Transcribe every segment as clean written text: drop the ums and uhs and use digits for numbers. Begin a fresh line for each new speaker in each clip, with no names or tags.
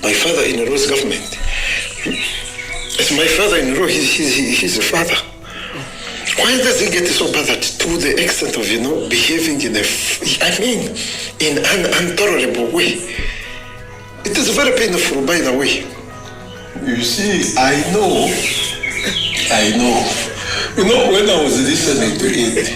my father-in-law's government. It's my father-in-law, he's a father. Why does he get so bad to the extent of, behaving in an intolerable way? It is very painful, by the way.
You see, I know. When I was listening to it,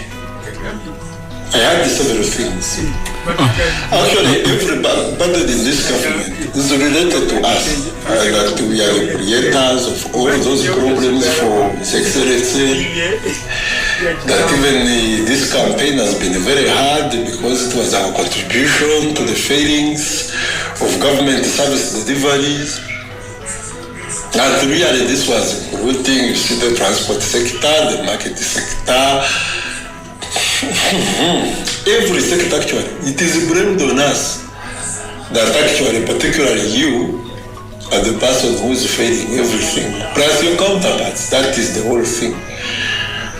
I had several things. Actually, everybody in this government is related to us. That we are the creators of all those problems for His Excellency. That even this campaign has been very hard because it was our contribution to the failings of government service deliveries. And really, this was including, the transport sector, the market sector, every sector actually. It is blamed on us that actually, particularly you, are the person who is failing everything. Plus your counterparts, that is the whole thing.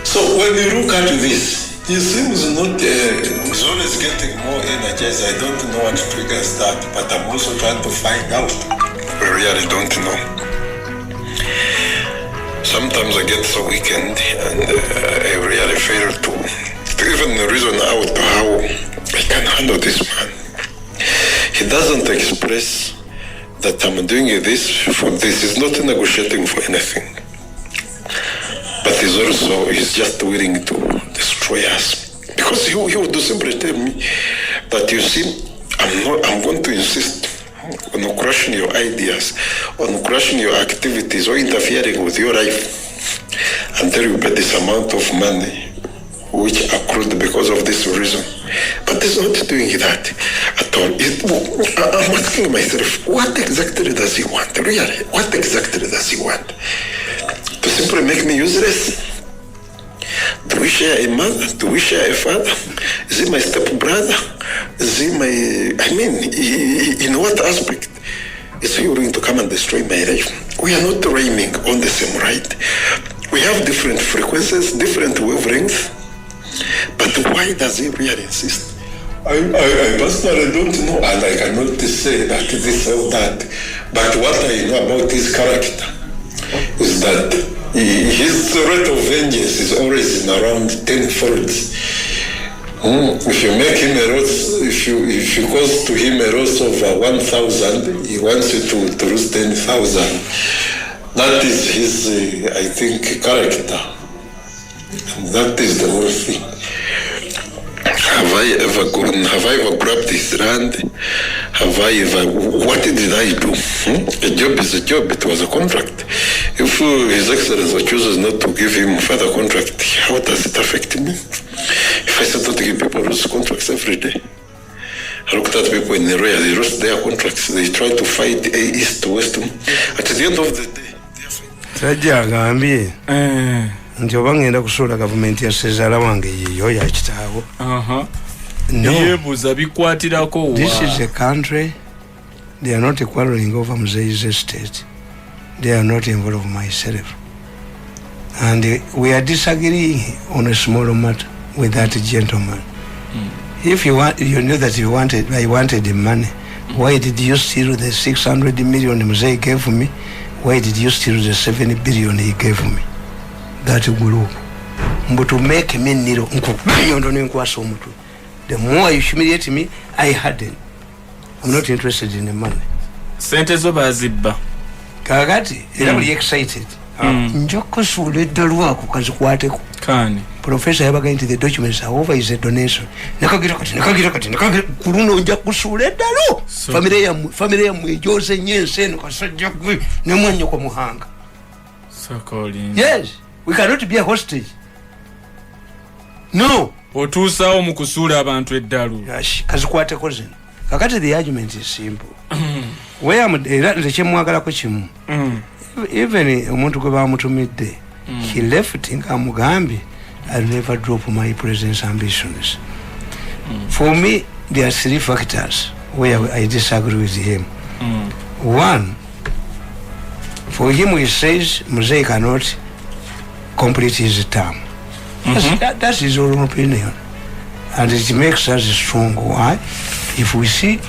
So when you look at this, he seems not, he's always getting more energized. I don't know what triggers that, but I'm also trying to find out. I really don't know. Sometimes I get so weakened and I really fail to even reason out how I can handle this man. He doesn't express that I'm doing this for this. He's not negotiating for anything. But he's just willing to destroy us. Because he would simply tell me that, you see, I'm going to insist on crushing your ideas, on crushing your activities, or interfering with your life until you pay this amount of money which accrued because of this reason. But he's not doing that at all. I'm asking myself, what exactly does he want? Really, what exactly does he want? To simply make me useless? Do we share a mother? Do we share a father? Is he my stepbrother? Is he my... in what aspect is he willing to come and destroy my life? We are not rhyming on the same ride. We have different frequencies, different wavelengths. But why does he really insist? I personally don't know, and I cannot say that this or that. But what I know about his character is that his rate of vengeance is always in around 10-fold. If you make him a loss, if you cause to him a loss of 1,000, he wants you to lose 10,000. That is his, I think, character. And that is the whole thing. Have I ever grabbed his land? What did I do? A job is a job, it was a contract. If His Excellency chooses not to give him further contract, how does it affect me? If I start to give people those contracts every day, I looked at people in the area, they lost their contracts, they try to fight east to west. At the end of the day, they are fighting.
Nti obangenda kusula government ya Sezala wange yiyo ya kitaawo.
No. Yebuza bikwatirako.
This is a country. They are not quarreling over Mzei's estate. They are not involved myself. And we are disagreeing on a small matter with that gentleman. If you knew that I wanted the money, why did you steal the 600 million Mzei gave me? Why did you steal the 7 billion he gave me? That group. But to make me niro, the more you humiliate me, I harden. I'm not interested in the money.
Sentes oba zibba.
Kakati, ila muli excited. Njoko sule dalwa kukazikwate ku.
Kani.
Professor yabaga into the documents over is a donation. Nakagira kati kuruno nja kusule dalu. Familia ya mwijose nyense nkasajja kwe nemwanyo kwa muhanga. Yes. We cannot be a hostage. No.
Otuusaawo mu kusuula abantu eddalu.
Kazikwate ko zino. Kakati the argument is simple. Where era nzekimwagalako kimu. Even omuntu gwe bamutumidde, he left nga mugambye, I'll never drop my presence ambitions. For me, there are 3 factors where I disagree with him. One, for him he says Mzee cannot complete his term. That's his own opinion. And it makes us strong. Why? If we see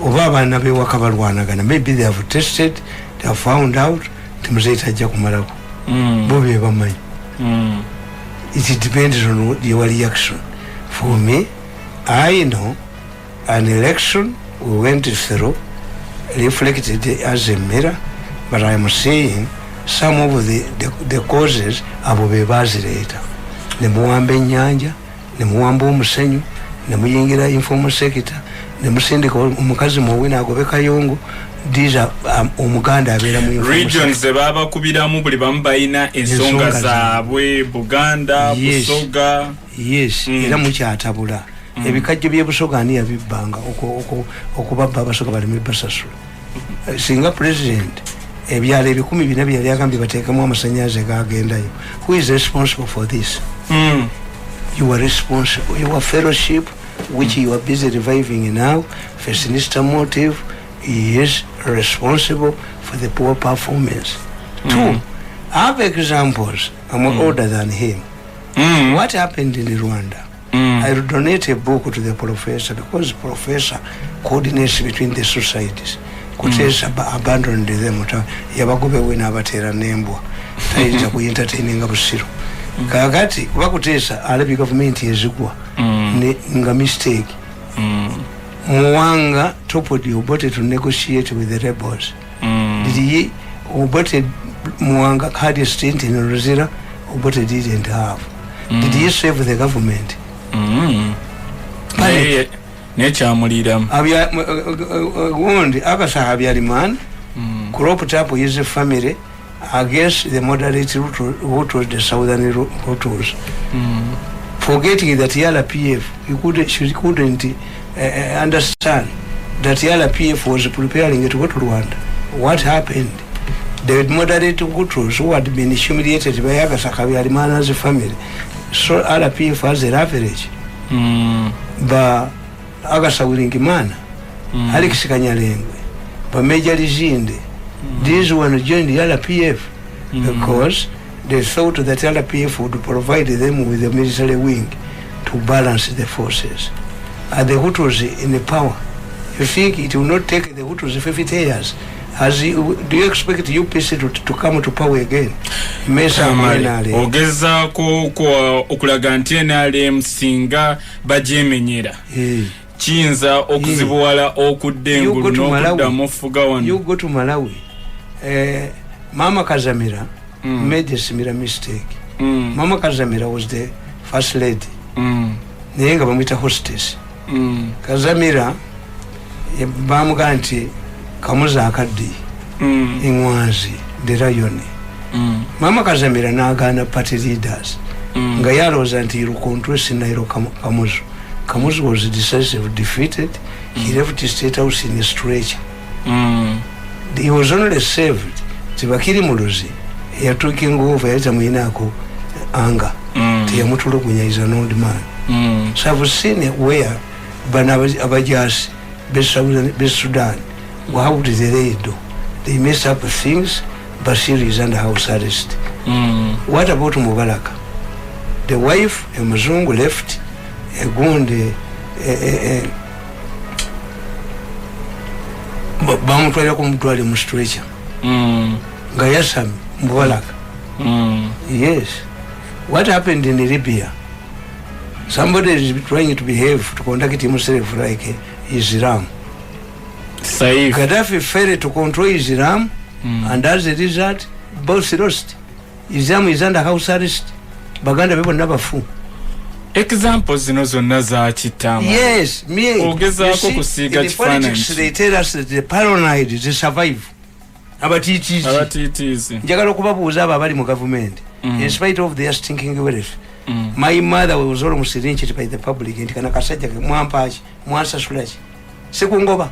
oba abaana bewaka balwanagana, maybe they have tested, they have found out timuzeyi tajja kumalako bo be bamanyi. It depends on your reaction. For me, I know an election we went through reflected as a mirror, but I am saying some of the causes abo bebazireta. Nemuwamba ennyanja, nemuwamba omusenyu, nemuyingira informal sector, nemusindika omukazi muwina agobe kayongo. These are omuganda abera mu
regions baba kubiramu buli bamu bayina ensonga zaabwe Buganda, Busoga.
Yes, era mukyatabula. Ebikajjo bye Busoga ani yabibbanga okubabba Abasoga bali mu Basasula. Singa president ebyalo 10 byali agambye bateekemu amasannyalaze gagendayo. Who is responsible for this? You are responsible. Your fellowship, which you are busy reviving now, for sinister motive, is responsible for the poor performance. 2, I have examples. I'm older than him. What happened in Rwanda? I donate a book to the professor because professor coordinates between the societies. Kutesa abandoned them. Yabagobe wina abatera nembwa. Tayinza ku entertaining abusiro. Kakati bakutesa alabi government yezigwa. Nga mistake. Mwanga topodi obote to negotiate with the rebels. Did he obote Mwanga had a stint in Rosira? Obote didn't have. Did he save the government?
Nature Mulidam.
Wound Agasa Habiariman, cropped up his family against the moderate Hutus, the southern Hutus. Forgetting that Yala PF, she couldn't understand that Yala PF was preparing to go to Rwanda. What happened? The moderate Hutus who had been humiliated by Agasa Habiariman's family. So RPF has a average. But Agasa Wilingimana, Alex Kanyalengwe, but Major Lizinde, these one joined the RPF because they thought that RPF would provide them with a military wing to balance the forces. And the Hutus in the power. You think it will not take the Hutus 50 years? Do you expect UPC to come to power again?
Ogeza ko okulaga nti NRM singa bajemenyera. Chinza okuzibuwala okudengulu n'okuddamu fuga wano.
You go to Malawi. Mama Kazamira made a similar mistake. Mama Kazamira was the first lady. Naye nga bamwita hostess. Kazamira bamuga nti Kamuza akaddi Ingwazi the Rayoni. Mama Kazamira n'agaana party leaders nga yalowooza nti Irukontwe Nairo Kamuzu. Kamuzu was decisive, defeated. He left his state house in a stretcher. He was only saved. Tibakiri Muluzi taking over yayita mwinaako anga teyamutulugunya is an old man. So I've seen it where bana abajasi be Sudan. How did they do? They mess up things. Bashir is under house arrest. What about Mubaraka? The wife, a Muzungu, left a Gundi, Bamutwala kumutwala mu stretcher. Gayasam Mubaraka. Yes. What happened in Libya? Somebody is trying to behave to conduct himself like Islam.
Saif.
Gaddafi failed to control Islam, and as a result, both lost. Islam is under house arrest. Baganda people never fool.
Examples zino zonna za kitama.
Yes, me.
Ogezaako kusiiga kifaananyi.
In the politics they tell us that the paranoid they survive. Abatitizi. Njagala okubabuuza abo abali mu government. In spite of their stinking wealth. My mother was almost lynched by the public. Nti kana kasajja ke mwampaaki, mwansasula ki. Sekungoba.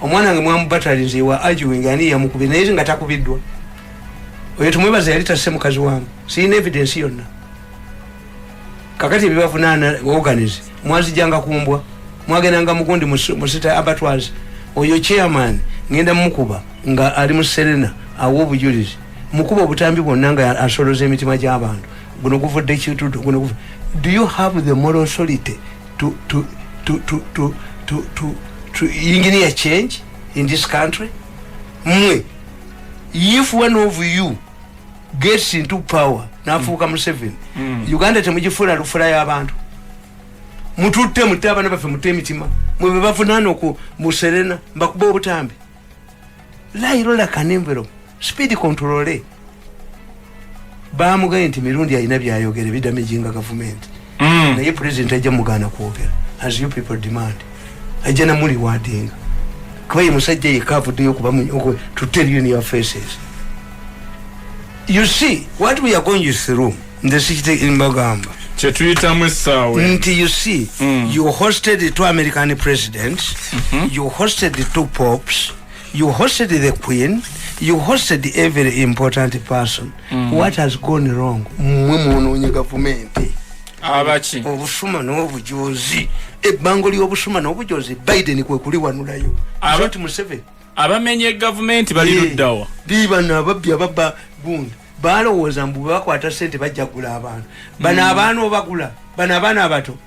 Omwana nge mwamubatalinze wa arguing ani yamukubi naye nga takubiddwa. Oyo tumwebaza yali tasse mukazi wange. Siyina evidence yonna. Kakati ebibavunaana organize. Mwazijjanga kumbwa. Mwagendanga mugundi musita abatwazi. Oyo chairman ngenda mukuba nga ali mu Serena awo obujulizi. Mukuba obutambi bwonna nga asoloza emitima gy'abantu. Guno guvudde ekitutu. Do you have the moral authority to to engineer change in this country? If one of you gets into power, nafuka Museveni, Uganda temujifuna lufula y'abantu. Mututte mutabana bafe mutemitima. Mwe bafunana ku muserena mbakuba obutambi. Lairola kanembero speed control bamugaye nti mirundi alina byayogere bidamejinga government. Naye president ajja mugana kwogera as you people demand. Ajana muli wadinga. Kwa musajja yekavudde yokuba to tell you in your faces. You see what we are going through in the city in Bagamba. Until you see, you hosted the 2 American presidents, you hosted the 2 popes, you hosted the queen, you hosted every important person. What has gone wrong?
Abachi.
Obusuma n'obujozi. Ebbango ly'obusuma n'obujozi Biden kwe kuliwanulayo. Abati Museveni.
Abamenye government bali luddawa.
Diba n'ababbi ababba gundi. Balowooza mbu bakwata ssente bajja kugula abantu. Bano abaana obagula. Bano abaana abato.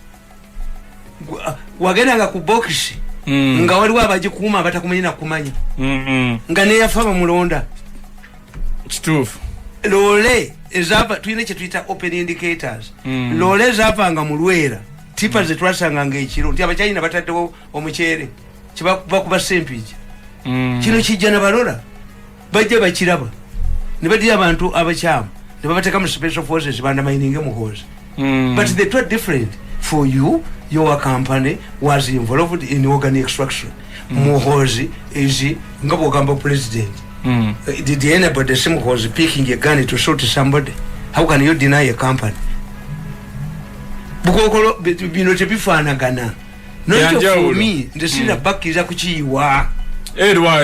Wagendanga ku bokisi. Nga waliwo abagikuuma abatakumanyi na kumanya. Nga neyafa bamulonda.
Kituufu.
Lole ezava tuyine kye tuyita open indicators. Lole ezavanga mu Lwera. Tipa ze twasanga ng'ekiro. Nti Abachina bataddewo omuceere. Bakuba sempiji. Kino kijja na balola. Bajja bakiraba. Ne badira abantu abakyamu. Ne babateka mu special forces bandamining muhozi. But the two are different. For you, your company was involved in organ extraction. Muhozi is ngabogamba president. Did anybody see Muhozi picking a gun to shoot somebody? How can you deny a company? Bukokolo bino tebifaanagana. Not for me, the sina bakiza kuchiwa.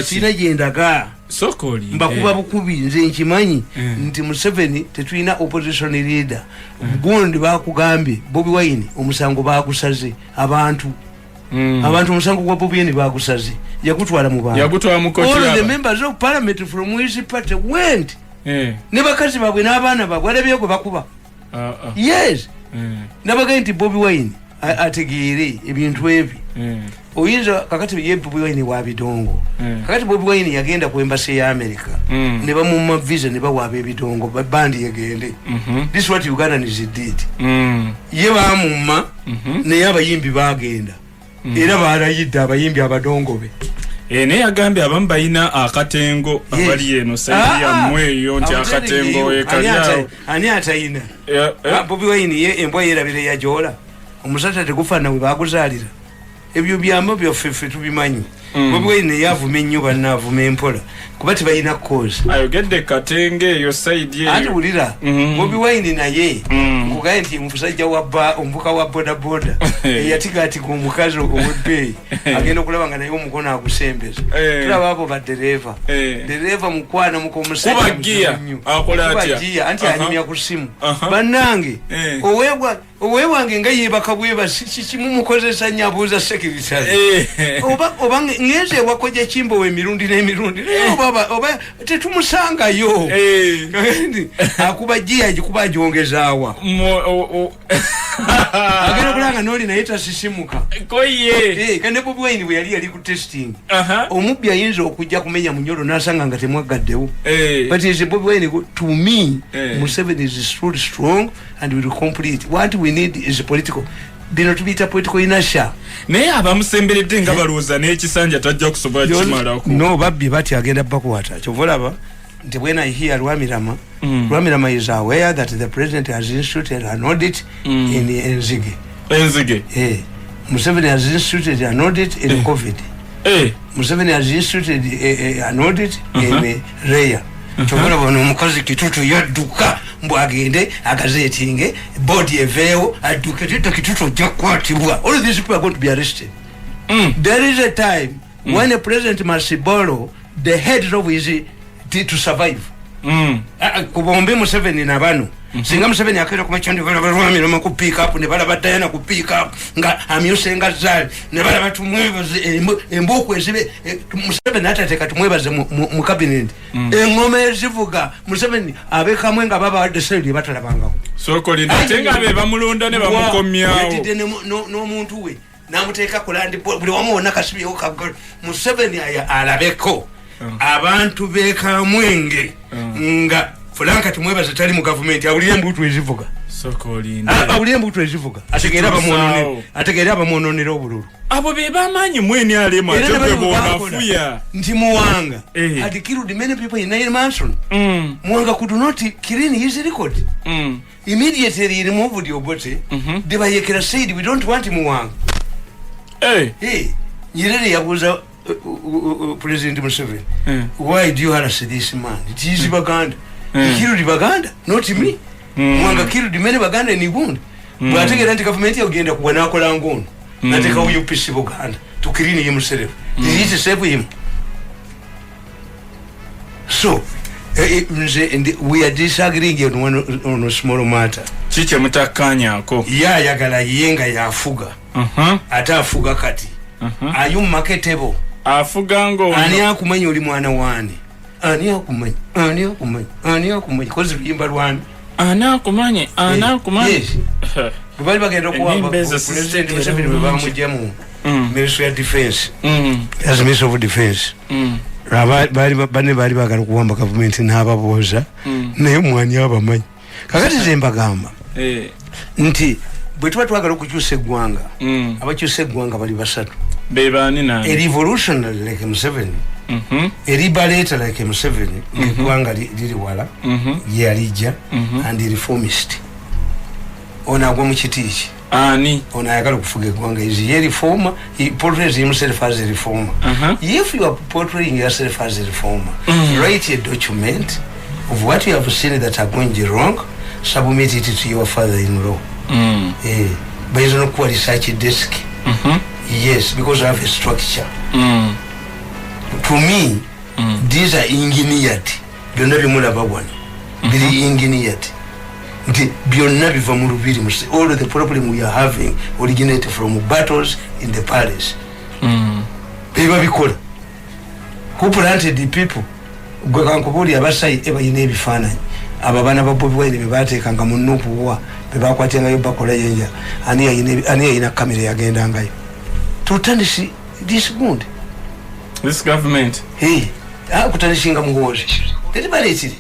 Sina yendaga.
Sokoli.
Mbakuba bukubi nze nkimanyi nti Museveni tetulina opposition leader. Gundi bakugambye Bobi Wine omusango bakusaze abantu. Abantu omusango gwa Bobi Wine bakusaze. Yakutwala mu bantu.
Yakutwala mu koti.
All the members of parliament from his party went. Ne bakazi babwe n'abaana babwe alabye ko bakuba. Yes. Nabagaye nti Bobi Wine ategeere ebintu ebi. Oyinza kakati ye Bobi Wine wa bidongo. Kakati Bobi Wine yagenda ku embassy ya America. Ne bamumma visa ne bawaaba ebidongo bandi yagende. This is what Ugandans did. Ye bamumma ne abayimbi bagenda. Era barayidde abayimbi abadongo be.
Ne yagambye abamu bayina akatengo abali eno saidi ya mweyo nti akatengo ekalyawo.
Ani atayina? Bobi Wine ye embwa yerabire yajola. Omusata tegufana we baguzalira. Ebyo byambo byoffe tubimanyi. Bobi Wine yavuma ennyo bannavuma empola kuba tebalina cause.
Ayogedde katenge yo side ye.
Ati ulira Bobi Wine naye nkugaye nti musajja wa ombuka wa boda boda yatigati ku mukazi obudde agenda kulaba nga naye omukono agusembeza. Tulaba abo ba dereva. Dereva mukwana muko musajja
kubagia akola atya
anti anyimya ku simu. Bannange owewange nga yebaka bweba kimu mukozesa nyabuuza secretary. Oba ngeze wakoje chimbo we mirundi n'emirundi. Oba tetumusangayo. Akubajia jikuba jongezaawa. Agenda kulanga noli na yeta sisimuka.
Koye.
Kande Bobi Wine we yali ku testing. Omubbi ayinza okujja kumenya munyolo nasanga nga temwagaddewo. But is Bobi Wine to me Museveni is truly strong and will complete. What we need is political. Bino tubita political inertia.
Naye abamusemberedde nga balooza n'ekisanja tajja kusobola kimalako.
No babbi bati agenda bakwata. Kyovolaba nti when I hear Rwamirama, Rwamirama is aware that the president has instituted an audit in Enzige.
Enzige.
Museveni has instituted an audit in COVID. Museveni has instituted an audit in Reya. Chokola bono mukazi kitutu yadduka mbu agende agazetinge body evewo adduke kitutu jakwatibwa. All these people are going to be arrested. There is a time when a president must borrow the heads of his to survive. Kubombe Museveni na bano. Singa Museveni akera kuma chondi Rwamirama ku pick up ne bala batayana ku pick up nga amyuse nga zali ne bala batumwebaze emboko ezibe Museveni atateka tumwebaze mu cabinet. Engoma ezivuga Museveni abeka mwenga baba deseli batalabanga.
Soko lindatenga be bamulonda ne bamukomyawo.
Yatide no muntu we namuteeka kulandi buli wamu wonna kasibyewo kagolo Museveni alabeko abantu bekamwenge nga Fulanka tumwebaze tali mu government awulire embuto ezivuga awulire embuto ezivuga ategeera abamwononera obululu
abo be bamanyi mweni alema ategeboonafuya
nti Muwanga had killed many people in Nail Manson. Muwanga could not clean his record. Immediately he removed the Obote. The Bayekera said, we don't want Muwanga. Hey, Nyerere yabuza President Museveni, why do you harass this man? It is Baganda. He killed Baganda, not me. Muwanga killed many Baganda in Uganda. But I think the government agenda kuwanakola ngono. Nateka UPC Buganda to clean himself. He is to save him. So we are disagreeing on a small matter.
Chiche mutakanya ko.
Ya yagala yenga ya afuga. Ata afuga kati. Ayu marketable.
Afuga ngo.
Ani akumanyi oli mwana wani. Ani akumanyi. Kozi bimba lwani. Ana kumanyi. Yes. Bali bagenda kuwamba President Museveni bamujjamu Ministry of Defense. As Minister of Defense. Bali bagala kuwamba government n'ababoza naye mwani abamanyi. Kakati zembagamba. Nti bwe tuba twagala okukyusa eggwanga abakyusa eggwanga bali basatu.
Bebani na
a revolutionary like Museveni. A liberator like Museveni. Eggwanga liri wala. Yalijja and a reformist. Ona gwa mukitiiki ona ayagala okufuga eggwanga is a reformer. He portrays himself as a reformer. If you are portraying yourself as a reformer, write a document of what you have seen that are going wrong, submit it to your father-in-law. Based on a research desk. Yes, because I have a structure. To me, these are ingenuity. Byonna bimulaba wano biri ingenuity. Byonna biva mu lubiri. All of the problem we are having originate from battles in the palace. Biba bikola. Who planted the people? Gwe kankubuli abasayi ebayina ebifaananyi. Ababana ba Bobi Wine bebateekanga mu Nuupu wa bebakwatengayo bakola yenja ani yayina kamera yagendangayo. Tutandisi this good.
This government.
Kutanishinga muhozi. Tetibaleetire.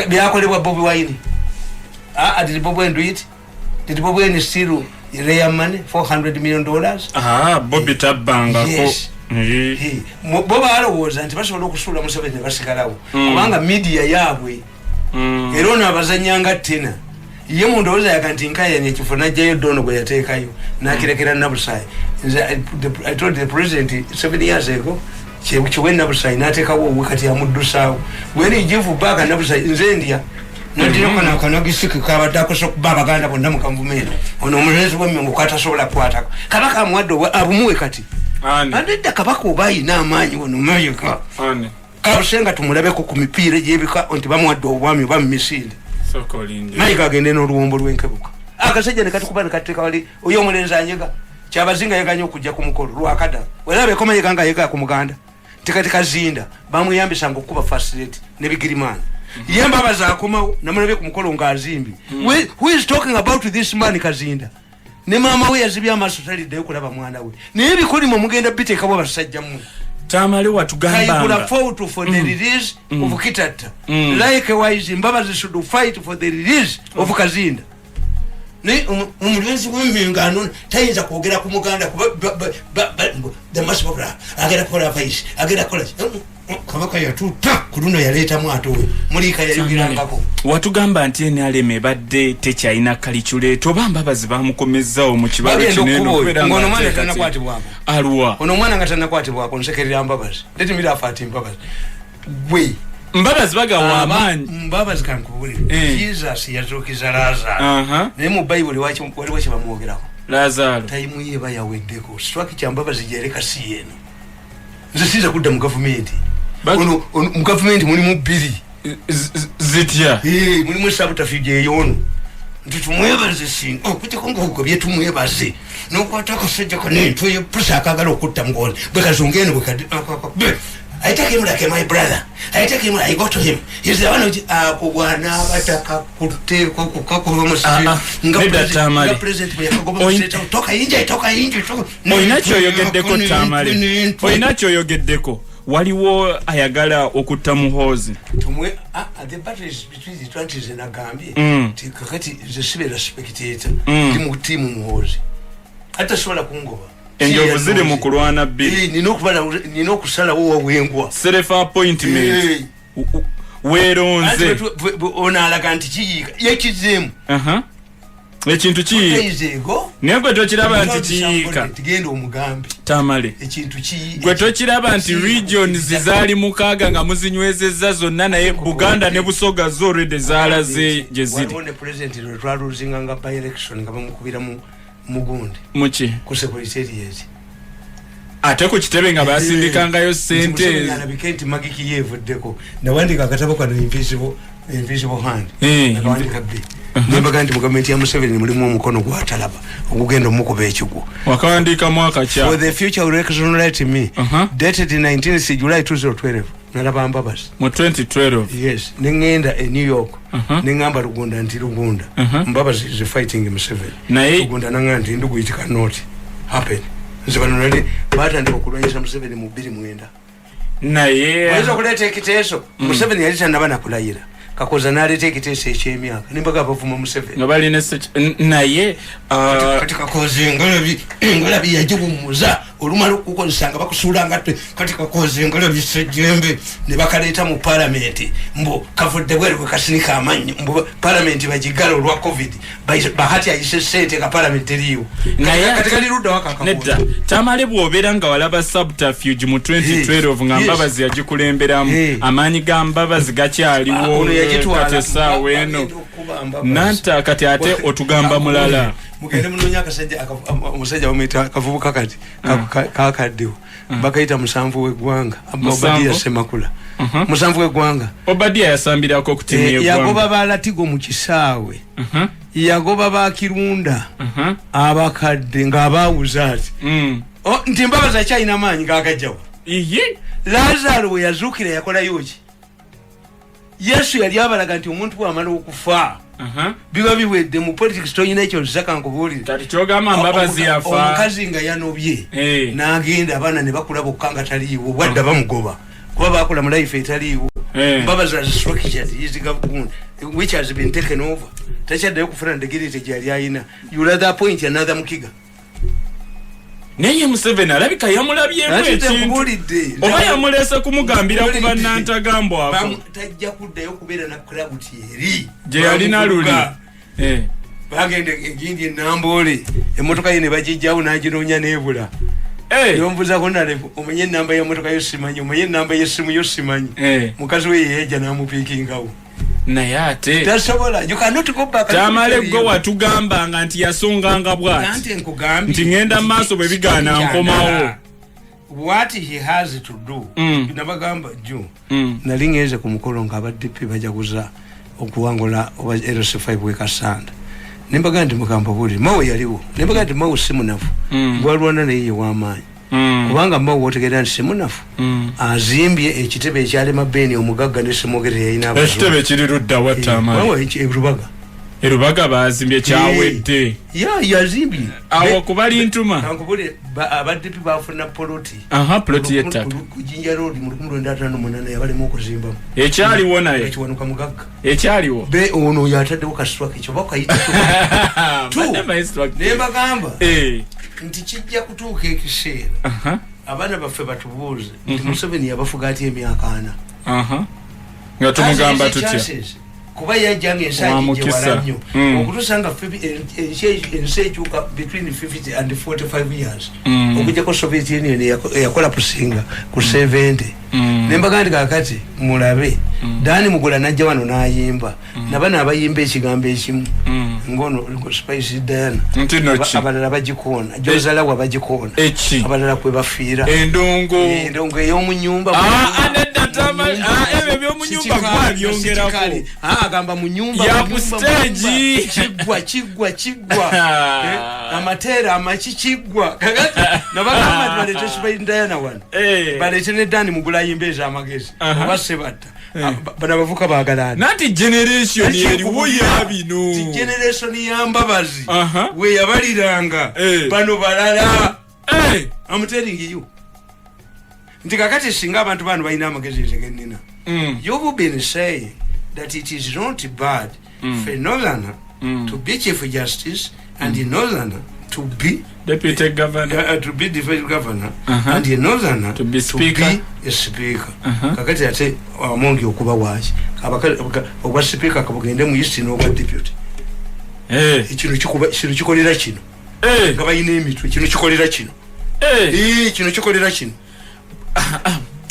Byakolebwa Bobi Wine. Did Bobi Wine do it? Did Bobi Wine steal rare money, $400 million?
Bobi tabanga.
Yes. Boba alowooza nti basobola okusuula Museveni ne basigalawo kubanga media yaabwe era ono abazanyanga tena ye mu ndowooza yaga nti nkaya nekifo najjayo Dono gwe yateekayo nakirekera Nabusai. I told the president 7 years ago kiwe Nabusai nateekawo wakati yamuddusaawo when he give back Nabusai nze ndya nodinokana kanagisiki kabadako sokuba Abaganda bonna mu Kanvumera ono omulenzi w'emmengo kwatasobola kukwatako kabaka amuwadde abumuwe kati andedda kabaka obayina amaanyi wano mayika kabusenga tumulabeko ku mipiira egyebika nti bamuwadde obwami oba mu misinde mayika agende n'oluwombo lw'enkebuka akasajja ne katukuba ne kateeka wali oyo omulenzi anyega kyabazinga yeganya okujja ku mukolo lwakada werabe mayika nga yega ku muganda tikati kazinda bamuyambisanga okuba facility ne bigirimaani ye Mbabazi akomawo namulabe ku mukolo ng'azimbi. Who is talking about this man Kazinda? Ne maama we yazibya amaaso taliddeyo kulaba mwana we naye bikolimo mugenda biteekabo abasajja mmwe
tamale watugambanga
kayigula fought for the release of Kitata. Likewise Mbabazi should fight for the release of Kazinda. Ne omulenzi w'emmengano tayinza kwogera ku muganda the masbobra agera kola face agera kola kabaka yatuta kuduno yaleetamu ate we mulika yayogirangako
watugamba nti NRM badde tekyalina kaliculeto Mbabazi bamukomezzawo mu kibalo kinene
okubeera ngono mwana tanakwatibwako
alwa
ono mwana nga tanakwatibwako nsekerera Mbabazi leti mira afati Mbabazi gwe
Mbabazi bagawa amaanyi
Mbabazi kankubulire Jesus yazuukiza Lazaro naye mu Bible waliwo kye bamwogerako
Lazaro
tayimu ye bayaweddeko strike kya Mbabazi gyereka si yeno nze siza kudda mu gavumenti ono mu gavumenti mulimu bbiri
zitya
mulimu sabutafijo eyono nti tumwebaze singa okutekonga uko byetumwebaze n'okwata akasajja kanene pusa akagala okutta mugole bwe kazungeeno bwe kadi I take him like my brother. I take him, I go to him. He's the one who Kugwana, Bataka, Kurte,
Tamale.
Toka inje.
Oinacho yogeddeko Tamale. Oinacho yogeddeko. Waliwo ayagala okutta muhoozi.
Tumwe the battle is between the 20s and Agambye. Kakati the civil spectator. Timu muhoozi. Hata sola kungoba.
Enjovu ziri mu kulwana bbiri.
Nino kusala wo wengwa.
Self appointment. Weeronze.
Ona alaga nti kiyika. Yekizemu.
Ekintu kiyika. Naye gwe tokiraba nti kiyika.
Tigenda omugambi.
Tamale.
Ekintu kiyika.
Gwe tokiraba nti regions zaali mukaaga nga muzinywezezza zonna naye Buganda ne Busoga zo already zaalaze gye ziri.
Waliwo ne president lwetwaluzinga nga by election nga bamukubira mugundi.
Muki?
Ku secretariat.
Ate ku kitebe nga basindikangayo ssente.
Nalabika Magiki yeevuddeko. Nawandika akatabo kano invisible hand. Nakawandika bbi. Nembaga nti mu gavumenti ya Museveni mulimu omukono gwatalaba okugenda omukuba ekigwo.
Wakawandiika mwaka kya.
For the future will exonerate me. Dated 19 July 2012. Nalaba Mbabazi.
Mu 2012.
Yes. Nengenda New York. Nengamba Lugunda nti Lugunda. Mbabazi is fighting Museveni.
Naye
Lugunda nanga nti ndugu it cannot happen. Nzibano nali batandika okulwanyisa Museveni mu 2009.
Naye
waweza kuleta ekiteeso. Museveni yali tanaba nakulayira. Kakoza naleta ekiteeso ekyemyaka. Nimbaga bavuma Museveni.
Nga bali ne naye
katika koze ngalabi yajugumuza olumala okukozesanga bakusuulanga katika koze ngalabi sejembe ne bakaleta mu parliament mbo kavudde bweru kasinika amanyi mbo parliament bagigala olwa covid bahati ayise sente ka parliament eriyo
naye
katika liruda wakaka
nedda Tamale bwobera nga walaba subterfuge mu 2012 nga Mbabazi yagikulemberamu amaanyi ga Mbabazi gakyaliwo katesa weno nanta kati ate otugamba mulala
mugende munonya akasajja omusajja omita kavubuka kati kakaddewo bakaita musanvu w'eggwanga Obadia Semakula musanvu w'eggwanga
Obadia yasambirako ku timu y'eggwanga
yagoba balatigo mu kisaawe yagoba bakirunda abakadde ng'abawuza ati nti Mbabazi akyalina amaanyi gakajjawa Lazaro we yazuukira yakola yoki Yesu yali abalaga nti omuntu bw'amala okufa biba biwedde mu politics toyina ekyo zaka nkubulira
kati kyogamba Mbabazi yafa
omukazi nga yanobye n'agenda abaana ne bakula bokkanga taliiwo wadda bamugoba kuba bakula mu life etaliiwo Mbabazi has structured his government which has been taken over takyaddayo kufuna ndegerete gyali ayina you rather appoint another mukiga
naye Museveni alabika yamulabyemu ekintu oba yamulese kumugambira ku bannantagambwa ako
tajja kuddayo kubeera na crowd eri
gye yalina luli
bagenda egindi enambole emmotoka ye ne bagijjawo n'aginoonya n'ebula yombuuzako nale omenye enamba y'emmotoka yo simanyi omenye enamba y'essimu yo simanyi mukazi we yeyeja n'amupiikingawo
naye ate
tasobola you cannot go back
Tamale gwe watugambanga nti yasonganga bwati nti ngenda maaso bwe bigaana nkomawo
what he has to do nabagamba jju nali ngeze ku mukolo ng'abadp bajaguza okuwangula oba LC5 wekasanda nembaga nti mugamba buli mawe yaliwo nembaga nti mawe simunafu gwalwana naye w'amaanyi kubanga mawe otegeera nti simunafu azimbye ekitebe ekyalema beni omugagga ne simogere yayina
ekitebe kiri ludda wa Tamale erubaga bazimbye kyawedde
yazimbye
awo kubali ntuma
nankubule abaddepi bafuna poloti
poloti yettatu
ku Jinja Road mu 1958 yabalemu okuzimbamu
ekyaliwo naye
ekiwanuka mugagga
ekyaliwo
be ono yataddewo kasitwaka ekyo bakayita nembagamba nti kijja kutuuka ekiseera abaana baffe batubuuze nti Museveni yabafuga ati emyaka 4
nga tumugamba tutya
kuba yajjanga ensangi gyewala nnyo okutusanga ensi ekyuka between 50 and 45 years okujjako Soviet Union yakola pusinga ku 70 nembaga nti kakati mulabe Dani Mugula najja wano n'ayimba nabana abayimba ekigambo ekimu ngono Spice Diana abalala bagikoona Jozala wa bagikoona abalala kwe bafiira
endongo
ey'omu nnyumba
anedda Tamale ebyo mu nyumba kwa byongerako
agamba mu nyumba
ya ku stage
chigwa amatera amachichigwa nabagamba balete Diana one balete ne Dani mugula yimbeza amagezi basebata bana bavuka bagalana
nati generation eriwo yabino
generation yambabazi we yabaliranga bano balala I'm telling you ndikakati singa abantu bano baina amagezi zegenina you've been saying that it is not bad for Northern to be Chief Justice and in Northern to be
Deputy Governor
to be Deputy Governor and in Northern
to be Speaker
kakati ate amongi okuba wachi oba Speaker kabugende mu East no Deputy kino kikolera kino ngaba ine emitwe kino kikolera kino kino kikolera kino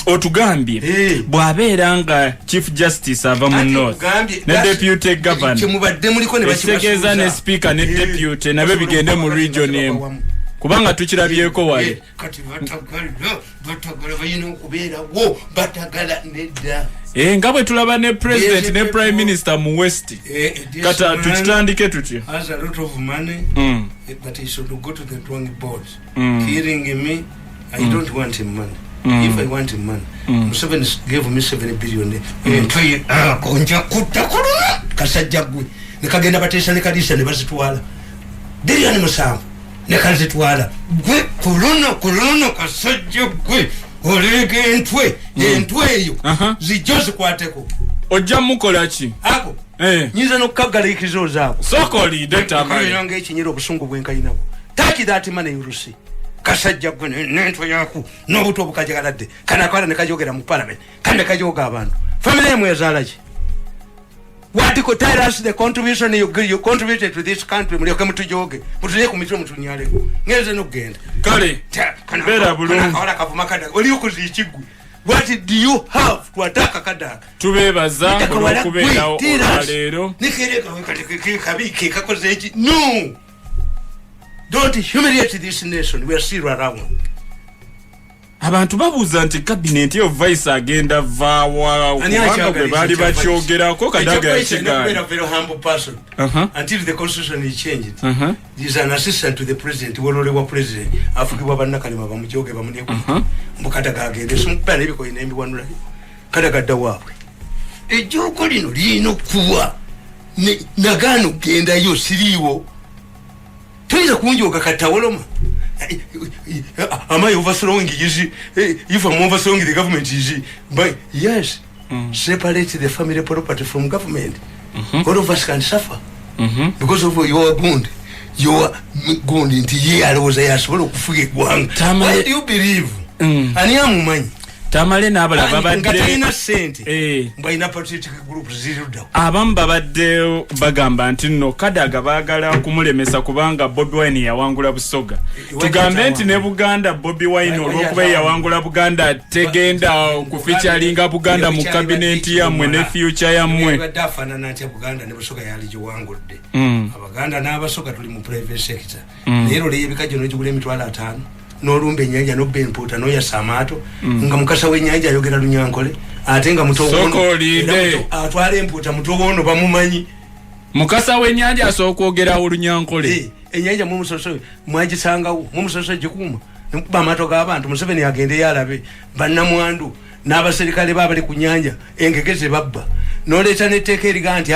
otugambye bwabeera nga Chief Justice ava mu North ne Deputy Governor
kimubadde muliko ne
bakibategeza ne Speaker ne Deputy nabe bigende mu region emu kubanga tukirabyeko wale
kati batagala bayina okubeera wo batagala nedda
nga bwe tulaba ne President ne Prime Minister mu West kata tukitandike tutyo
has a lot of money but he should go to the drawing board killing me I don't want him money. If I want him money, Museveni gave me 7 billion. Konja kutakula kasajja gwe nikagenda batesha ne kadisa ne bazitwala billion musanvu ne kazitwala gwe kuluno kasajja gwe olege entwe eyo zijoze kwateko
ojja mukola ki
ako nyiza nokukagalikizo zaako
sokoli data
mali yange ekinyiro obusungu bwenkayinako taki that money you see kasajja gwe nento yaku n'obuto bukajagadde kana kwala ne kajogera mu parliament kande kajoga abantu family yemwe yazalaji what could tell us the contribution you contributed to this country mulyoke mutujoge mutule ku mitwe mutunyale ngeze no genda
kale bera bulungu
wala kavuma kada oli okuzikigwe what do you have to attack kada
tubebaza okubeera olero
nikereka kabike kakoze iki no don't humiliate this nation. We are still around.
Abantu babuza nti cabinet yo vice agenda vawa kubanga bwe bali bakyogerako kadaga yakigaali
a very humble person until the constitution is changed. He's an assistant to the president wololewa president afukibwa bannakalima bamukyoge bamuneko mbukadaga agende simpana ebiko inembi wanula kadaga dawabwe ejjoko lino kuwa nagano genda yo siriwo tuiza kunjoka katawoloma am I overthrowing if I'm overthrowing the government but yes separate the family property from government all of us can suffer because of your gund into ye aloza yasobola okufuga eggwanga why do you believe ani amumanyi
tamale n'abala babadde
mbalina patriotic group ziruda
abamu babadde bagamba nti nno Kadaga baagala kumulemesa kubanga Bobi Wine yawangula Busoga tugambe nti ne Buganda Bobi Wine olw'okuba yawangula Buganda tegenda kufichalinga Buganda mu cabinet yammwe ne future yammwe
badafanana nti Buganda ne Busoga yali jiwangudde Abaganda n'Abasoga tuli mu private sector leero leyebikajo n'ojugula emitwalo 5 n'olumba ennyanja n'obbenpuuta n'oyasa amaato nga mukasa w'ennyanja ayogera Lunyankole ate nga
mutowono
atwala empuuta mutowono bamumanyi
mukasa w'ennyanja asooka okwogera Lunyankole
ennyanja mumusoso mwagisangawo mumusoso gikuuma nemukuba amaato g'abantu Museveni agende yalabe bannamwandu n'abaserikale babali ku nnyanja engege ze babba n'oleeta n'etteeka eriga nti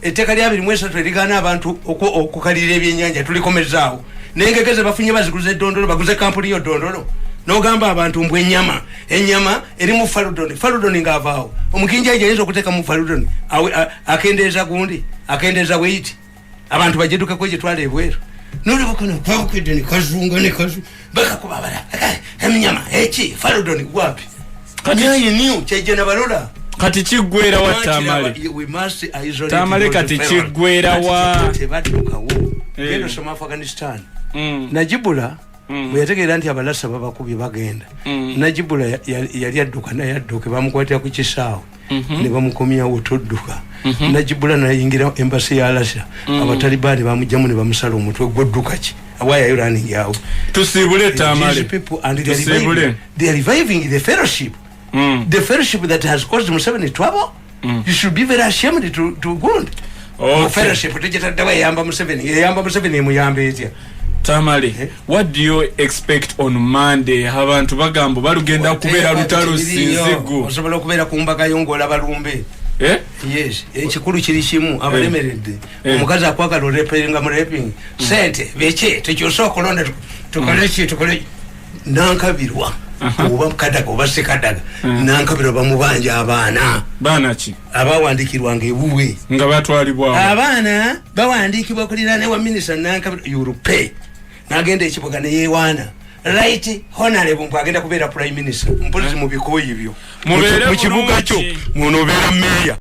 etteeka lya 23 erigaana abantu okukalira ebyennyanja tulikomezaawo nengegeze bafunye baziguze eddondolo baguze kampuni yo ddondolo n'ogamba abantu mbwe ennyama eri mu faludoni ng'avaawo omukinja ayinza okuteeka mu faludoni akendeeza gundi akendeeza weiti abantu bagiddukeko gyetwala ebweru n'olibukana kwakudde ne kazunga ne kazu bakakuba bala ennyama eki faludoni gwapi kanyayi niyo kyejjena balola
kati kiggwera wa tamale kati kiggwera wa
tebaddukawo genda osoma Afghanistan Najibula bwe yategeera nti abalasa babakubye bagenda Najibula yali adduka naye adduke bamukwatira ku kisaawe ne bamukomyawo todduka Najibula nayingira embassy ya Russia abatalibani bamujjamu ne bamusala omutwe gw'odduka ki why are you running out
tusibule tamale
they are reviving the fellowship the fellowship that has caused Museveni trouble, you should be very ashamed to good. Fellowship, Yamba Museveni, Muyambe.
Tamale, what do you expect on Monday? Havantu bagambo balugenda kubera lutalo sinzigo.
Osobola kubera kumbaga yongola balumbe. Yes, ekikulu kiri kimu abalemeredde. Omukazi akwagala orepenga mu raping. Sente beche tekyosoka londa tukole nankabirwa. Oba mukadaga oba sekadaga. Nankabirwa bamubanja abaana.
Baana ki?
Abawandikirwa ngebuwe.
Nga batwalibwa.
Abaana bawandikibwa kulirane wa minister nankabirwa you will pay. Nagenda ekibuga ne yewana. Right honorable mpagenda kubera prime minister. Mpolisi mubikoyi byo. Mu kibuga kyo munobera meya.